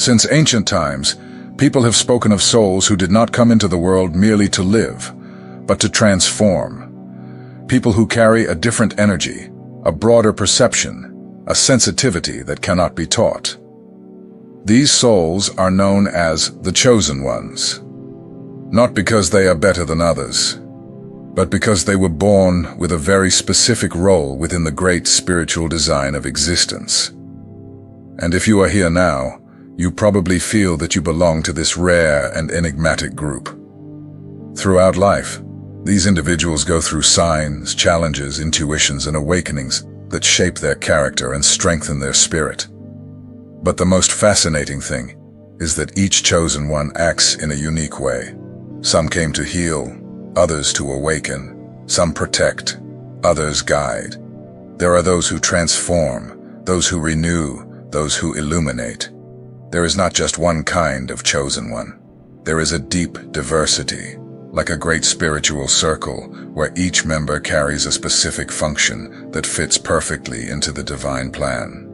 Since ancient times, people have spoken of souls who did not come into the world merely to live, but to transform. People who carry a different energy, a broader perception, a sensitivity that cannot be taught. These souls are known as the chosen ones, not because they are better than others, but because they were born with a very specific role within the great spiritual design of existence. And if you are here now, you probably feel that you belong to this rare and enigmatic group. Throughout life, these individuals go through signs, challenges, intuitions, and awakenings that shape their character and strengthen their spirit. But the most fascinating thing is that each chosen one acts in a unique way. Some came to heal, others to awaken, some protect, others guide. There are those who transform, those who renew, those who illuminate. There is not just one kind of chosen one. There is a deep diversity, like a great spiritual circle where each member carries a specific function that fits perfectly into the divine plan.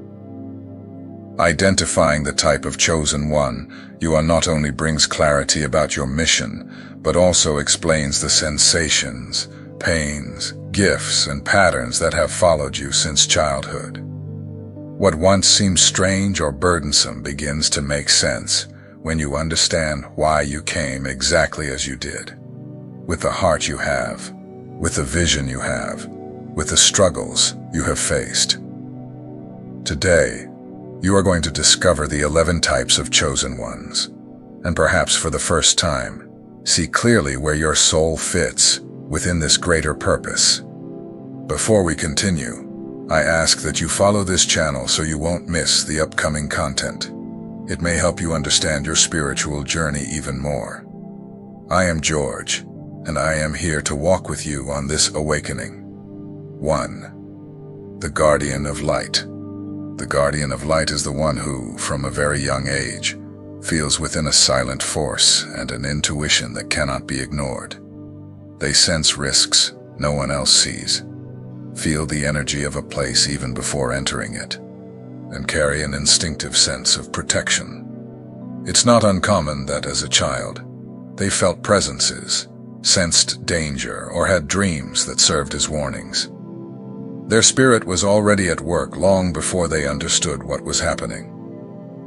Identifying the type of chosen one, you are not only brings clarity about your mission, but also explains the sensations, pains, gifts, and patterns that have followed you since childhood. What once seemed strange or burdensome begins to make sense when you understand why you came exactly as you did. With the heart you have, with the vision you have, with the struggles you have faced. Today, you are going to discover the 11 types of chosen ones, and perhaps for the first time, see clearly where your soul fits within this greater purpose. Before we continue, I ask that you follow this channel so you won't miss the upcoming content. It may help you understand your spiritual journey even more. I am George, and I am here to walk with you on this awakening. 1. The Guardian of Light. The Guardian of Light is the one who, from a very young age, feels within a silent force and an intuition that cannot be ignored. They sense risks no one else sees, feel the energy of a place even before entering it, and carry an instinctive sense of protection. It's not uncommon that as a child, they felt presences, sensed danger, or had dreams that served as warnings. Their spirit was already at work long before they understood what was happening.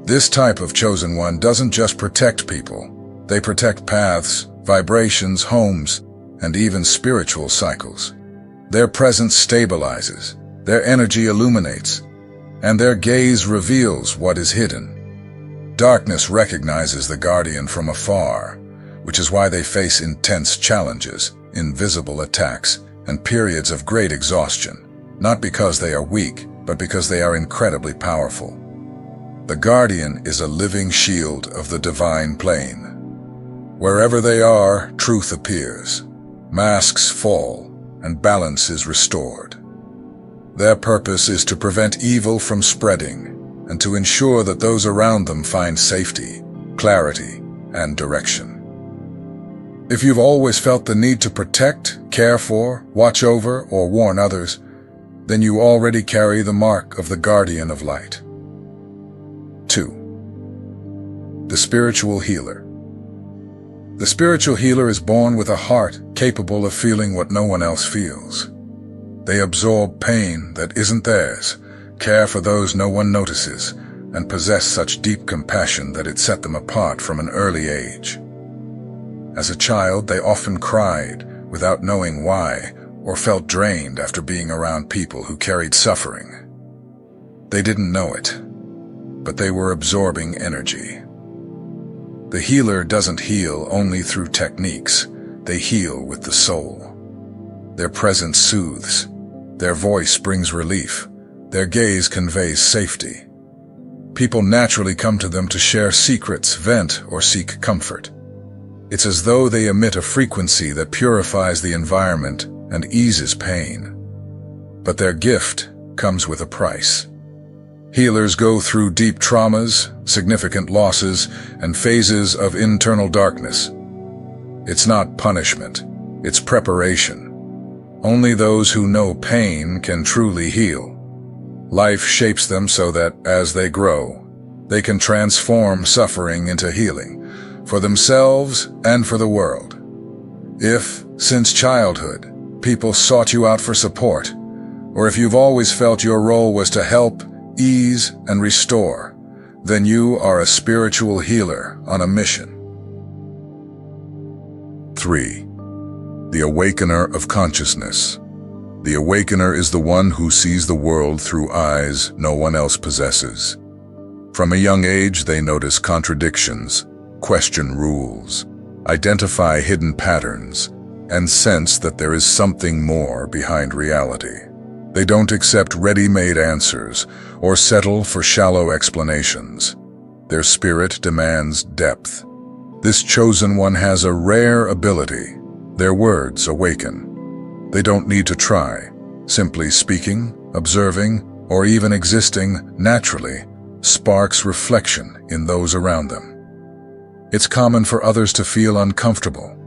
This type of chosen one doesn't just protect people, they protect paths, vibrations, homes, and even spiritual cycles. Their presence stabilizes, their energy illuminates, and their gaze reveals what is hidden. Darkness recognizes the guardian from afar, which is why they face intense challenges, invisible attacks, and periods of great exhaustion, not because they are weak, but because they are incredibly powerful. The guardian is a living shield of the divine plane. Wherever they are, truth appears, masks fall, and balance is restored. Their purpose is to prevent evil from spreading and to ensure that those around them find safety, clarity, and direction. If you've always felt the need to protect, care for, watch over, or warn others, then you already carry the mark of the Guardian of Light. 2. The Spiritual Healer. The spiritual healer is born with a heart capable of feeling what no one else feels. They absorb pain that isn't theirs, care for those no one notices, and possess such deep compassion that it set them apart from an early age. As a child, they often cried without knowing why, or felt drained after being around people who carried suffering. They didn't know it, but they were absorbing energy. The healer doesn't heal only through techniques, they heal with the soul. Their presence soothes, their voice brings relief, their gaze conveys safety. People naturally come to them to share secrets, vent, or seek comfort. It's as though they emit a frequency that purifies the environment and eases pain. But their gift comes with a price. Healers go through deep traumas, significant losses, and phases of internal darkness. It's not punishment, it's preparation. Only those who know pain can truly heal. Life shapes them so that, as they grow, They can transform suffering into healing, for themselves and for the world. If, since childhood, people sought you out for support, or if you've always felt your role was to help, ease, and restore, then you are a spiritual healer on a mission. 3. The Awakener of Consciousness. The Awakener is the one who sees the world through eyes no one else possesses. From a young age, they notice contradictions, question rules, identify hidden patterns, and sense that there is something more behind reality. They don't accept ready-made answers or settle for shallow explanations. Their spirit demands depth. This chosen one has a rare ability. Their words awaken. They don't need to try. Simply speaking, observing, or even existing naturally sparks reflection in those around them. It's common for others to feel uncomfortable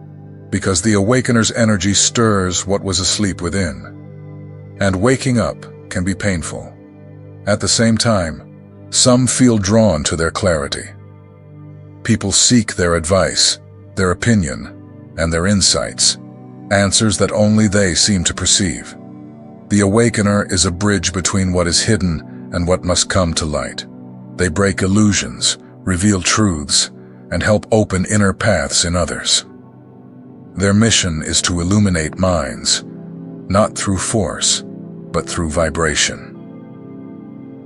because the Awakener's energy stirs what was asleep within. And waking up can be painful. At the same time, some feel drawn to their clarity. People seek their advice, their opinion, and their insights, answers that only they seem to perceive. The Awakener is a bridge between what is hidden and what must come to light. They break illusions, reveal truths, and help open inner paths in others. Their mission is to illuminate minds, not through force, but through vibration.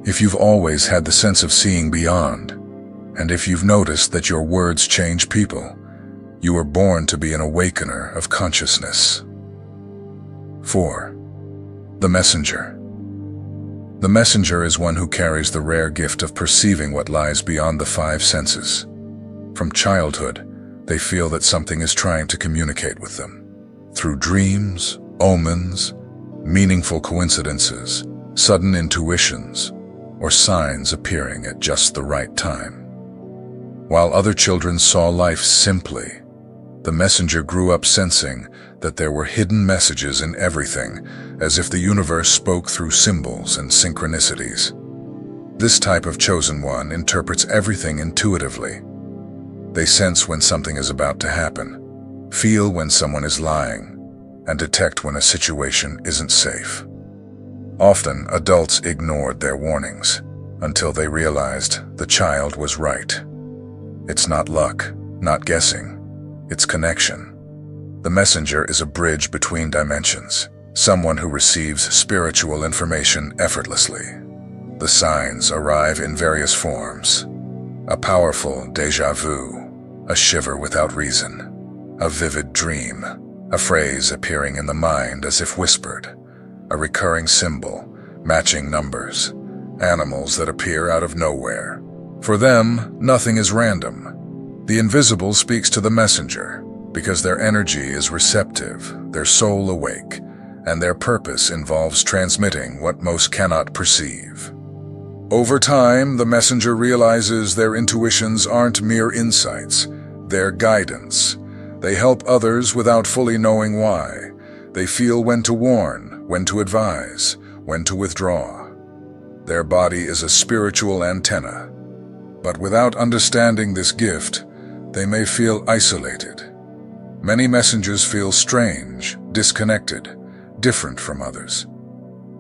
If you've always had the sense of seeing beyond, and if you've noticed that your words change people, you were born to be an awakener of consciousness. 4. The Messenger. The messenger is one who carries the rare gift of perceiving what lies beyond the five senses. From childhood, they feel that something is trying to communicate with them. Through dreams, omens, meaningful coincidences, sudden intuitions, or signs appearing at just the right time. While other children saw life simply, the messenger grew up sensing that there were hidden messages in everything, as if the universe spoke through symbols and synchronicities. This type of chosen one interprets everything intuitively. They sense when something is about to happen, feel when someone is lying, and detect when a situation isn't safe. Often, adults ignored their warnings until they realized the child was right. It's not luck, not guessing, it's connection. The messenger is a bridge between dimensions, someone who receives spiritual information effortlessly. The signs arrive in various forms: a powerful déjà vu, a shiver without reason, a vivid dream, a phrase appearing in the mind as if whispered, a recurring symbol, matching numbers, animals that appear out of nowhere. For them, nothing is random. The invisible speaks to the messenger because their energy is receptive, their soul awake, and their purpose involves transmitting what most cannot perceive. Over time, the messenger realizes their intuitions aren't mere insights, they're guidance. They help others without fully knowing why. They feel when to warn, when to advise, when to withdraw. Their body is a spiritual antenna. But without understanding this gift, they may feel isolated. Many messengers feel strange, disconnected, different from others.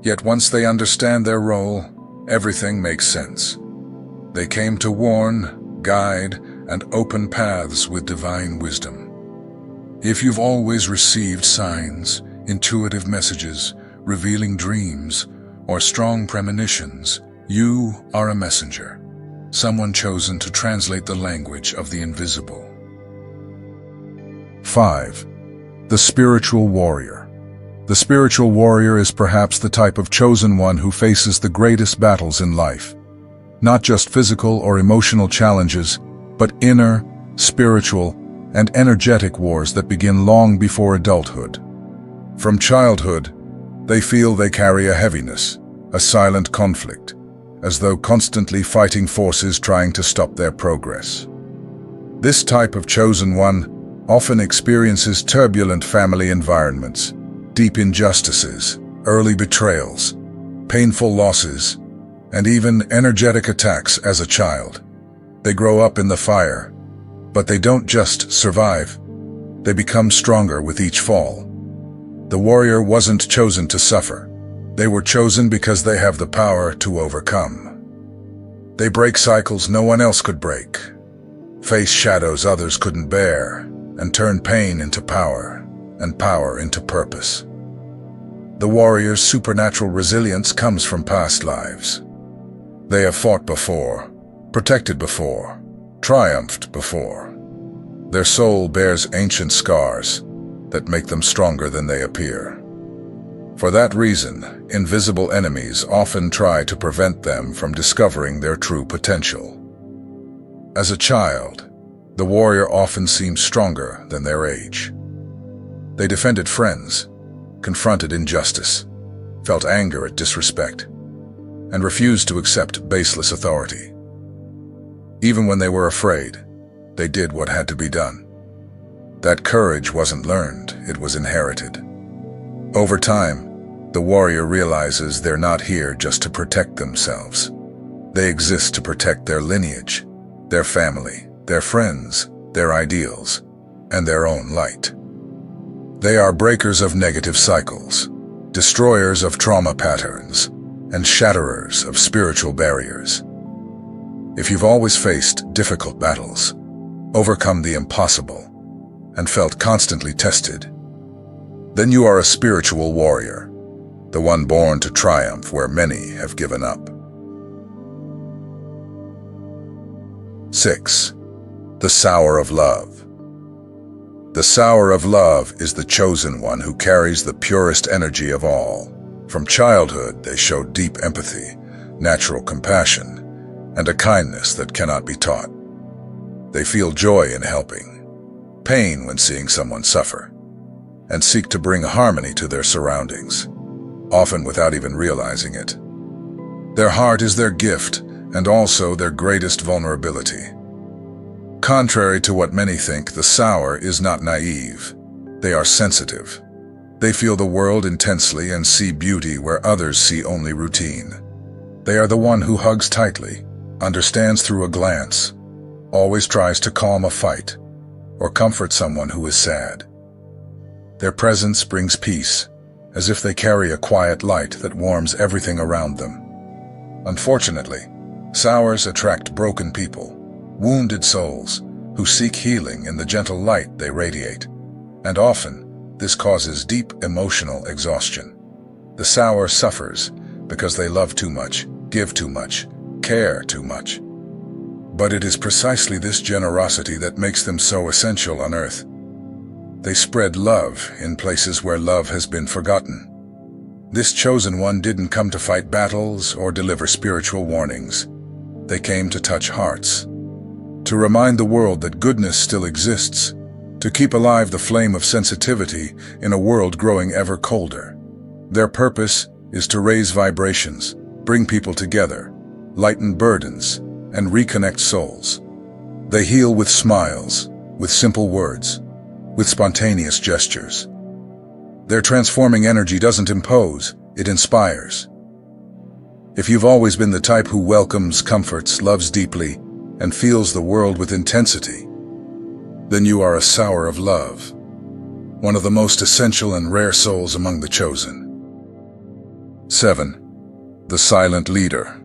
Yet once they understand their role, everything makes sense. They came to warn, guide, and open paths with divine wisdom. If you've always received signs, intuitive messages, revealing dreams, or strong premonitions, you are a messenger, someone chosen to translate the language of the invisible. 5. The Spiritual Warrior. The spiritual warrior is perhaps the type of chosen one who faces the greatest battles in life. Not just physical or emotional challenges, but inner, spiritual, and energetic wars that begin long before adulthood. From childhood, they feel they carry a heaviness, a silent conflict, as though constantly fighting forces trying to stop their progress. This type of chosen one often experiences turbulent family environments, deep injustices, early betrayals, painful losses, and even energetic attacks as a child. They grow up in the fire, but they don't just survive. They become stronger with each fall. The warrior wasn't chosen to suffer. They were chosen because they have the power to overcome. They break cycles no one else could break, face shadows others couldn't bear, and turn pain into power, and power into purpose. The warrior's supernatural resilience comes from past lives. They have fought before, protected before, triumphed before. Their soul bears ancient scars that make them stronger than they appear. For that reason, invisible enemies often try to prevent them from discovering their true potential. As a child, the warrior often seems stronger than their age. They defended friends, confronted injustice, felt anger at disrespect, and refused to accept baseless authority. Even when they were afraid, they did what had to be done. That courage wasn't learned, it was inherited. Over time, the warrior realizes they're not here just to protect themselves. They exist to protect their lineage, their family, their friends, their ideals, and their own light. They are breakers of negative cycles, destroyers of trauma patterns, and shatterers of spiritual barriers. If you've always faced difficult battles, overcome the impossible, and felt constantly tested, then you are a spiritual warrior, the one born to triumph where many have given up. 6. The Sower of Love. The Sower of Love is the chosen one who carries the purest energy of all. From childhood, they show deep empathy, natural compassion, and a kindness that cannot be taught. They feel joy in helping, pain when seeing someone suffer, and seek to bring harmony to their surroundings, often without even realizing it. Their heart is their gift and also their greatest vulnerability. Contrary to what many think, the sower is not naive. They are sensitive. They feel the world intensely and see beauty where others see only routine. They are the one who hugs tightly, understands through a glance, always tries to calm a fight, or comfort someone who is sad. Their presence brings peace, as if they carry a quiet light that warms everything around them. Unfortunately, sowers attract broken people, wounded souls, who seek healing in the gentle light they radiate, and often this causes deep emotional exhaustion. The sower suffers because they love too much, give too much, care too much. But it is precisely this generosity that makes them so essential on earth. They spread love in places where love has been forgotten. This chosen one didn't come to fight battles or deliver spiritual warnings. They came to touch hearts, to remind the world that goodness still exists, to keep alive the flame of sensitivity in a world growing ever colder. Their purpose is to raise vibrations, bring people together, lighten burdens, and reconnect souls. They heal with smiles, with simple words, with spontaneous gestures. Their transforming energy doesn't impose, it inspires. If you've always been the type who welcomes, comforts, loves deeply, and feels the world with intensity, then you are a sower of love, one of the most essential and rare souls among the chosen. 7. The Silent Leader.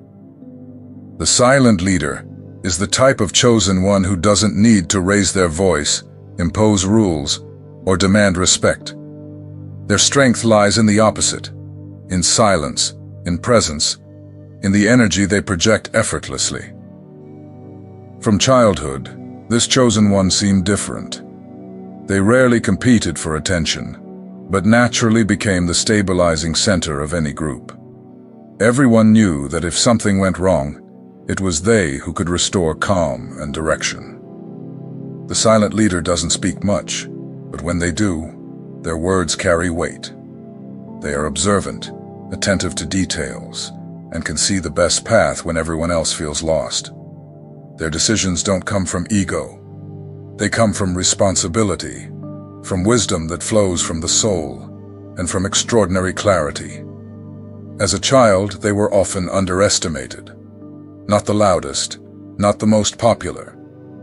The silent leader is the type of chosen one who doesn't need to raise their voice, impose rules, or demand respect. Their strength lies in the opposite, in silence, in presence, in the energy they project effortlessly. From childhood, this chosen one seemed different. They rarely competed for attention, but naturally became the stabilizing center of any group. Everyone knew that if something went wrong, it was they who could restore calm and direction. The silent leader doesn't speak much, but when they do, their words carry weight. They are observant, attentive to details, and can see the best path when everyone else feels lost. Their decisions don't come from ego. They come from responsibility, from wisdom that flows from the soul, and from extraordinary clarity. As a child, they were often underestimated. Not the loudest, Not the most popular,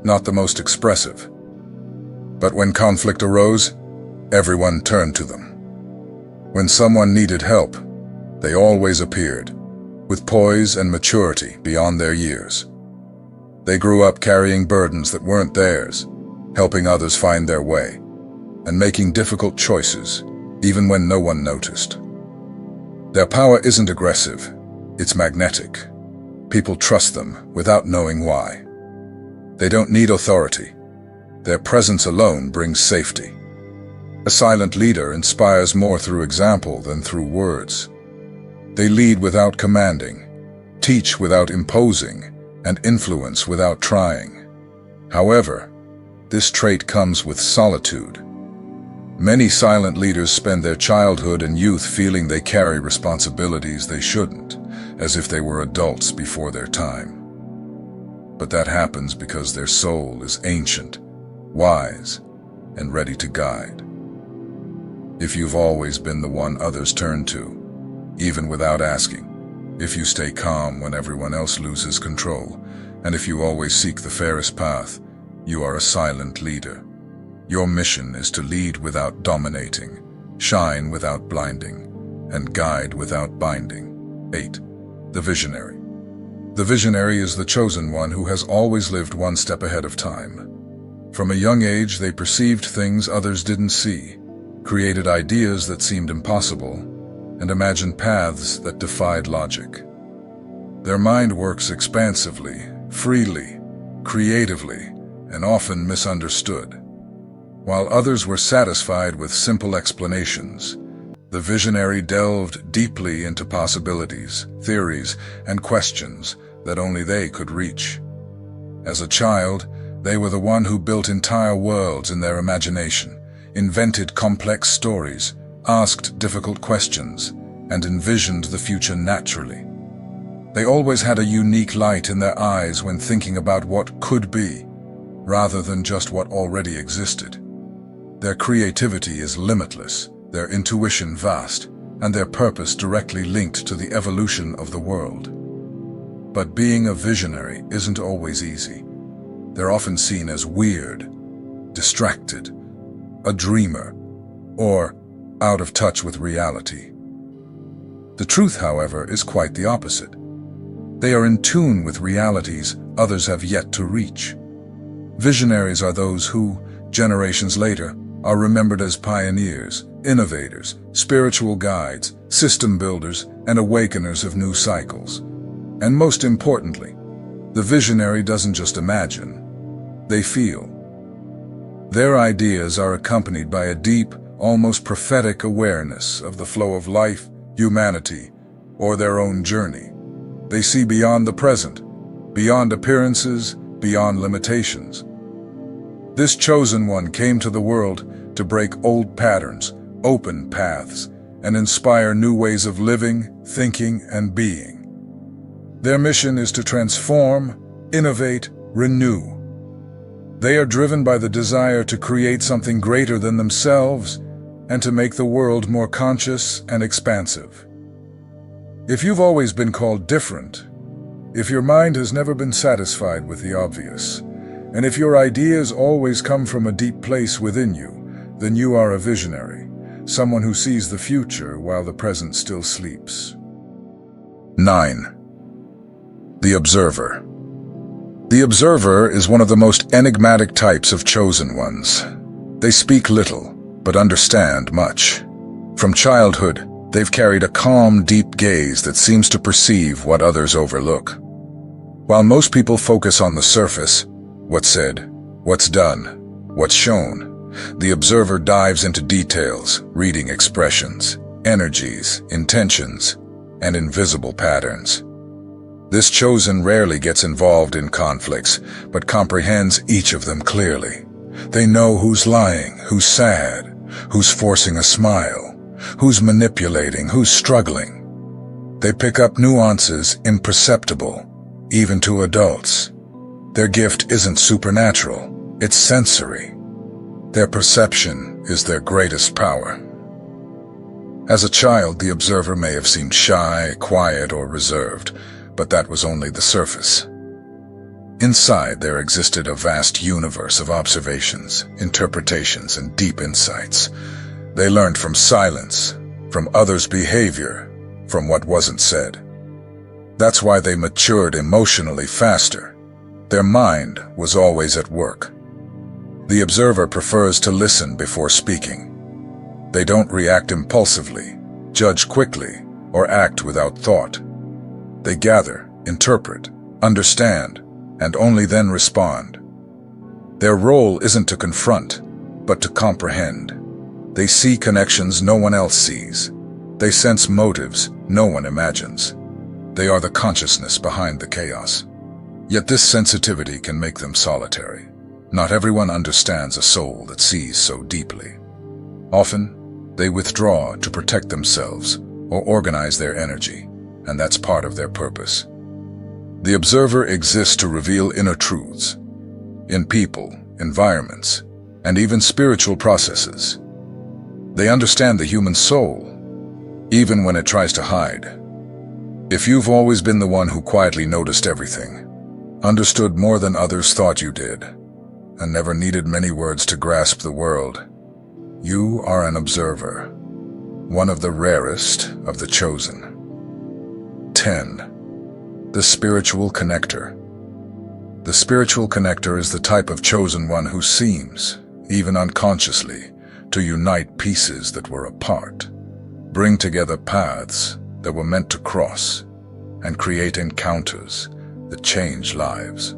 not the most expressive. But when conflict arose, everyone turned to them. When someone needed help, they always appeared, with poise and maturity beyond their years. They grew up carrying burdens that weren't theirs, helping others find their way, and making difficult choices, even when no one noticed. Their power isn't aggressive, it's magnetic. People trust them without knowing why. They don't need authority. Their presence alone brings safety. A silent leader inspires more through example than through words. They lead without commanding, teach without imposing, and influence without trying. However, this trait comes with solitude. Many silent leaders spend their childhood and youth feeling they carry responsibilities they shouldn't, as if they were adults before their time. But that happens because their soul is ancient, wise, and ready to guide. If you've always been the one others turn to, even without asking, if you stay calm when everyone else loses control, and if you always seek the fairest path, you are a silent leader. Your mission is to lead without dominating, shine without blinding, and guide without binding. 8. The visionary. The visionary is the chosen one who has always lived one step ahead of time. From a young age, they perceived things others didn't see, created ideas that seemed impossible, and imagined paths that defied logic. Their mind works expansively, freely, creatively, and often misunderstood. While others were satisfied with simple explanations, the visionary delved deeply into possibilities, theories, and questions that only they could reach. As a child, they were the one who built entire worlds in their imagination, invented complex stories, asked difficult questions, and envisioned the future naturally. They always had a unique light in their eyes when thinking about what could be, rather than just what already existed. Their creativity is limitless, their intuition vast, and their purpose directly linked to the evolution of the world. But being a visionary isn't always easy. They're often seen as weird, distracted, a dreamer, or out of touch with reality. The truth, however, is quite the opposite. They are in tune with realities others have yet to reach. Visionaries are those who, generations later, are remembered as pioneers, innovators, spiritual guides, system builders, and awakeners of new cycles. And most importantly, the visionary doesn't just imagine, they feel. Their ideas are accompanied by a deep, almost prophetic awareness of the flow of life, humanity, or their own journey. They see beyond the present, beyond appearances, beyond limitations. This chosen one came to the world to break old patterns, open paths, and inspire new ways of living, thinking, and being. Their mission is to transform, innovate, renew. They are driven by the desire to create something greater than themselves and to make the world more conscious and expansive. If you've always been called different, if your mind has never been satisfied with the obvious, and if your ideas always come from a deep place within you, then you are a visionary, someone who sees the future while the present still sleeps. 9. The observer. The observer is one of the most enigmatic types of chosen ones. They speak little, but understand much. From childhood, they've carried a calm, deep gaze that seems to perceive what others overlook. While most people focus on the surface, what's said, what's done, what's shown, the observer dives into details, reading expressions, energies, intentions, and invisible patterns. This chosen rarely gets involved in conflicts, but comprehends each of them clearly. They know who's lying, who's sad, who's forcing a smile, who's manipulating, who's struggling. They pick up nuances imperceptible, even to adults. Their gift isn't supernatural, it's sensory. Their perception is their greatest power. As a child, the observer may have seemed shy, quiet, or reserved, but that was only the surface. Inside there existed a vast universe of observations, interpretations, and deep insights. They learned from silence, from others' behavior, from what wasn't said. That's why they matured emotionally faster. Their mind was always at work. The observer prefers to listen before speaking. They don't react impulsively, judge quickly, or act without thought. They gather, interpret, understand, and only then respond. Their role isn't to confront, but to comprehend. They see connections no one else sees. They sense motives no one imagines. They are the consciousness behind the chaos. Yet this sensitivity can make them solitary. Not everyone understands a soul that sees so deeply. Often, they withdraw to protect themselves or organize their energy, and that's part of their purpose. The observer exists to reveal inner truths in people, environments, and even spiritual processes. They understand the human soul, even when it tries to hide. If you've always been the one who quietly noticed everything, understood more than others thought you did, and never needed many words to grasp the world, you are an observer, one of the rarest of the chosen. 10. The spiritual connector. The spiritual connector is the type of chosen one who seems, even unconsciously, to unite pieces that were apart, bring together paths that were meant to cross, and create encounters that change lives.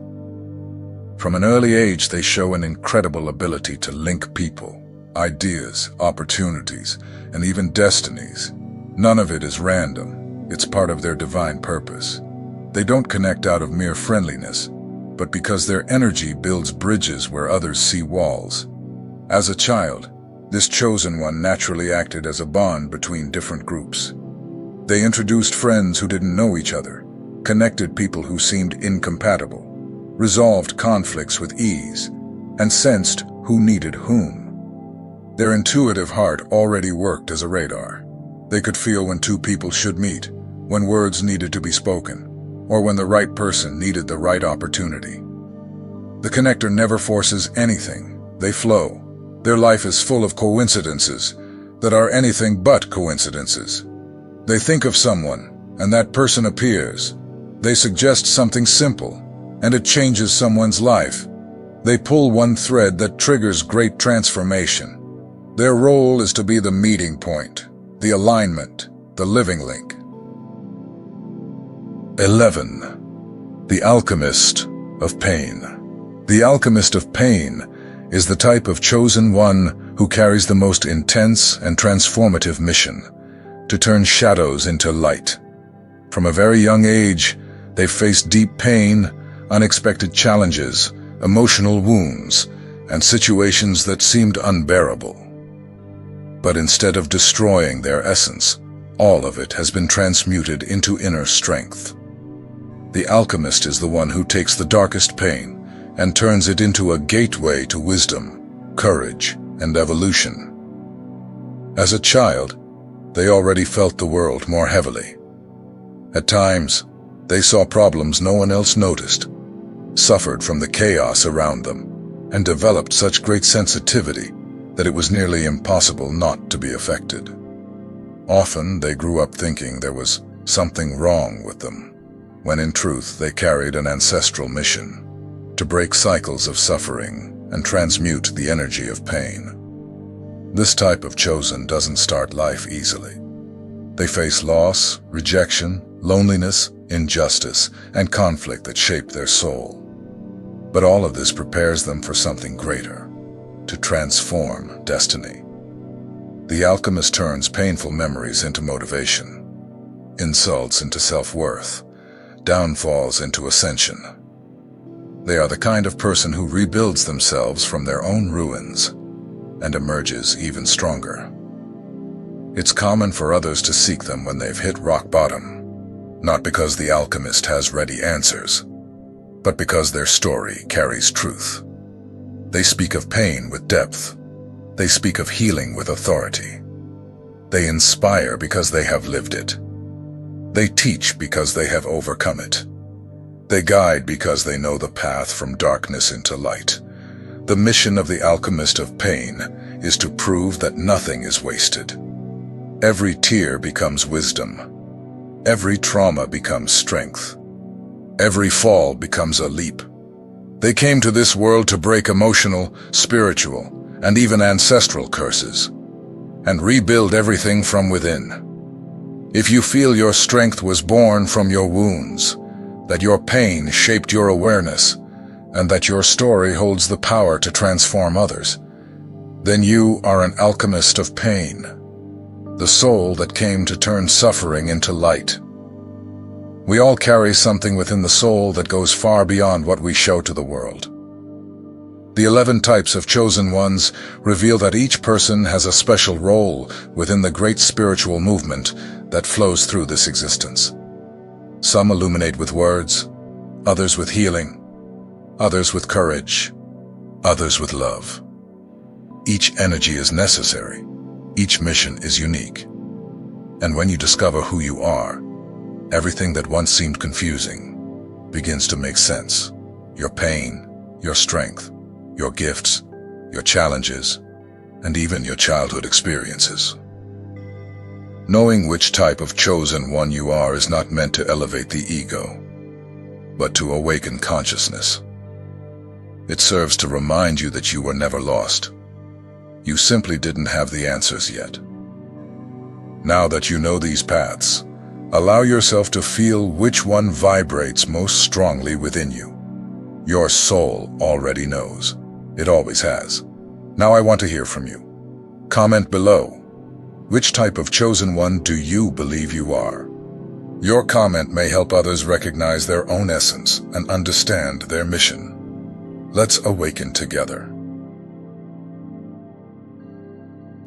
From an early age, they show an incredible ability to link people, ideas, opportunities, and even destinies. None of it is random. It's part of their divine purpose. They don't connect out of mere friendliness, but because their energy builds bridges where others see walls. As a child, this chosen one naturally acted as a bond between different groups. They introduced friends who didn't know each other, connected people who seemed incompatible, resolved conflicts with ease, and sensed who needed whom. Their intuitive heart already worked as a radar. They could feel when two people should meet, when words needed to be spoken, or when the right person needed the right opportunity. The connector never forces anything. They flow. Their life is full of coincidences that are anything but coincidences. They think of someone, and that person appears. They suggest something simple, and it changes someone's life. They pull one thread that triggers great transformation. Their role is to be the meeting point, the alignment, the living link. 11. The alchemist of pain. The alchemist of pain is the type of chosen one who carries the most intense and transformative mission, to turn shadows into light. From a very young age, they've faced deep pain, unexpected challenges, emotional wounds, and situations that seemed unbearable. But instead of destroying their essence, all of it has been transmuted into inner strength. The alchemist is the one who takes the darkest pain and turns it into a gateway to wisdom, courage, and evolution. As a child, they already felt the world more heavily. At times, they saw problems no one else noticed, suffered from the chaos around them, and developed such great sensitivity that it was nearly impossible not to be affected. Often they grew up thinking there was something wrong with them, when in truth they carried an ancestral mission to break cycles of suffering and transmute the energy of pain. This type of chosen doesn't start life easily. They face loss, rejection, loneliness, injustice, and conflict that shape their soul. But all of this prepares them for something greater, to transform destiny. The alchemist turns painful memories into motivation, insults into self-worth, downfalls into ascension. They are the kind of person who rebuilds themselves from their own ruins and emerges even stronger. It's common for others to seek them when they've hit rock bottom, not because the alchemist has ready answers, but because their story carries truth. They speak of pain with depth. They speak of healing with authority. They inspire because they have lived it. They teach because they have overcome it. They guide because they know the path from darkness into light. The mission of the alchemist of pain is to prove that nothing is wasted. Every tear becomes wisdom. Every trauma becomes strength. Every fall becomes a leap. They came to this world to break emotional, spiritual, and even ancestral curses, and rebuild everything from within. If you feel your strength was born from your wounds, that your pain shaped your awareness, and that your story holds the power to transform others, then you are an alchemist of pain, the soul that came to turn suffering into light. We all carry something within the soul that goes far beyond what we show to the world. The 11 types of chosen ones reveal that each person has a special role within the great spiritual movement that flows through this existence. Some illuminate with words, others with healing, others with courage, others with love. Each energy is necessary. Each mission is unique. And when you discover who you are, everything that once seemed confusing begins to make sense. Your pain, your strength, your gifts, your challenges, and even your childhood experiences. Knowing which type of chosen one you are is not meant to elevate the ego, but to awaken consciousness. It serves to remind you that you were never lost. You simply didn't have the answers yet. Now that you know these paths, allow yourself to feel which one vibrates most strongly within you. Your soul already knows. It always has. Now I want to hear from you. Comment below. Which type of chosen one do you believe you are? Your comment may help others recognize their own essence and understand their mission. Let's awaken together.